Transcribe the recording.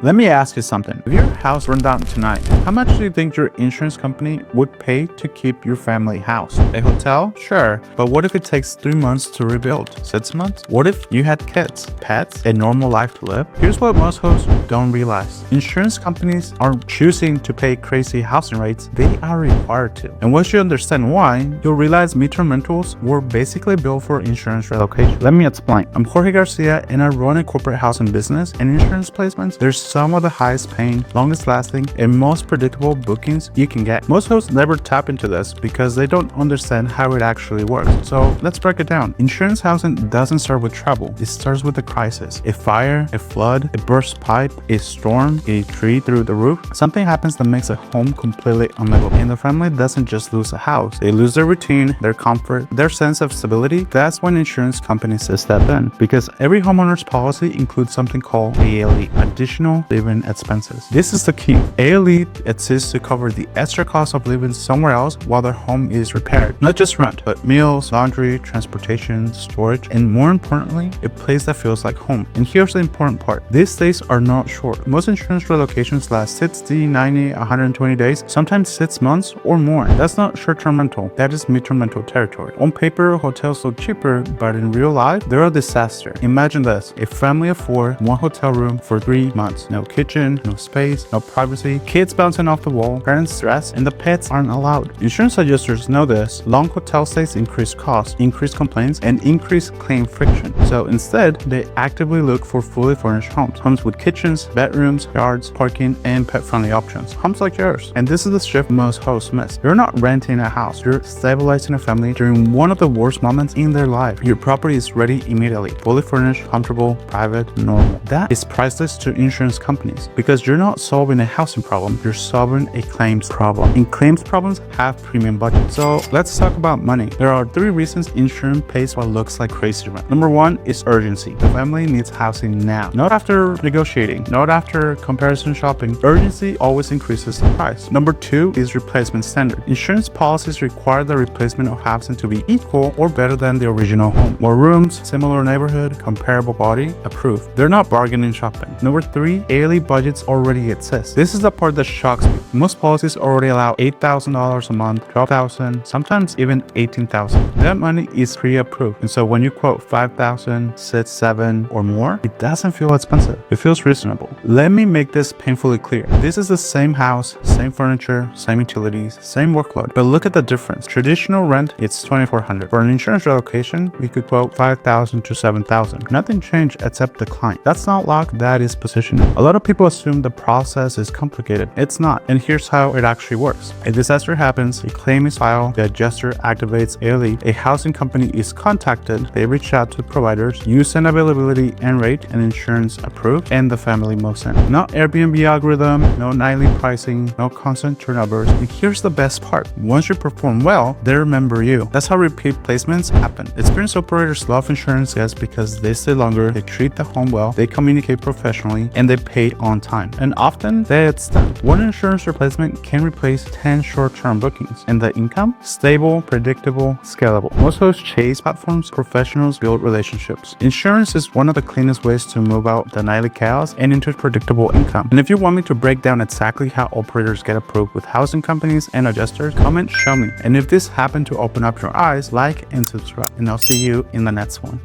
Let me ask you something. If your house burned down tonight, how much do you think your insurance company would pay to keep your family house? A hotel? Sure. But what if it takes 3 months to rebuild? 6 months? What if you had kids, pets, a normal life to live? Here's what most hosts don't realize. Insurance companies aren't choosing to pay crazy housing rates. They are required to. And once you understand why, you'll realize midterm rentals were basically built for insurance relocation. Let me explain. I'm Jorge Garcia and I run a corporate housing business and insurance placements. There's some of the highest paying, longest lasting, and most predictable bookings you can get. Most hosts never tap into this because they don't understand how it actually works. So let's break it down. Insurance housing doesn't start with trouble. It starts with a crisis. A fire, a flood, a burst pipe, a storm, a tree through the roof. Something happens that makes a home completely unlivable. And the family doesn't just lose a house. They lose their routine, their comfort, their sense of stability. That's when insurance companies step in. Because every homeowner's policy includes something called ALE, additional living expenses. This is the key. ALE exists to cover the extra cost of living somewhere else while their home is repaired. Not just rent, but meals, laundry, transportation, storage, and more importantly, a place that feels like home. And here's the important part. These stays are not short. Most insurance relocations last 60, 90, 120 days, sometimes 6 months or more. That's not short-term rental. That is midterm rental territory. On paper, hotels look cheaper, but in real life, they're a disaster. Imagine this. A family of 4, 1 hotel room for 3 months. No kitchen, no space, no privacy, kids bouncing off the wall, parents stressed, and the pets aren't allowed. Insurance adjusters know this. Long hotel stays increase costs, increase complaints, and increase claim friction. So instead, they actively look for fully furnished homes. Homes with kitchens, bedrooms, yards, parking, and pet-friendly options. Homes like yours. And this is the shift most hosts miss. You're not renting a house. You're stabilizing a family during one of the worst moments in their life. Your property is ready immediately. Fully furnished, comfortable, private, normal. That is priceless to insurance companies because you're not solving a housing problem, you're solving a claims problem. And claims problems have premium budgets. So let's talk about money. There are 3 reasons insurance pays what looks like crazy rent. Number 1 is urgency. The family needs housing now, not after negotiating, not after comparison shopping. Urgency always increases the price. Number 2 is replacement standard. Insurance policies require the replacement of housing to be equal or better than the original home. More rooms, similar neighborhood, comparable body, approved. They're not bargaining shopping. Number 3, ALE budgets already exist. This is the part that shocks me. Most policies already allow $8,000 a month, $12,000, sometimes even $18,000. That money is pre-approved. And so when you quote $5,000, $6,000, $7,000 or more, it doesn't feel expensive. It feels reasonable. Let me make this painfully clear. This is the same house, same furniture, same utilities, same workload. But look at the difference. Traditional rent, it's $2,400. For an insurance relocation, we could quote $5,000 to $7,000. Nothing changed except the client. That's not luck, that is positioning. A lot of people assume the process is complicated. It's not. And here's how it actually works. A disaster happens, a claim is filed, the adjuster activates ALE, a housing company is contacted, they reach out to providers, you send availability and rate, and insurance approved, and the family moves in. Not Airbnb algorithm, no nightly pricing, no constant turnovers. And here's the best part. Once you perform well, they remember you. That's how repeat placements happen. Experienced operators love insurance guests because they stay longer, they treat the home well, they communicate professionally, and they pay on time. And often, they extend. One insurance replacement can replace 10 short-term bookings. And the income? Stable, predictable, scalable. Most hosts chase platforms, professionals build relationships. Insurance is one of the cleanest ways to move out the nightly chaos and into predictable income. And if you want me to break down exactly how operators get approved with housing companies and adjusters, comment, show me. And if this happened to open up your eyes, like and subscribe. And I'll see you in the next one.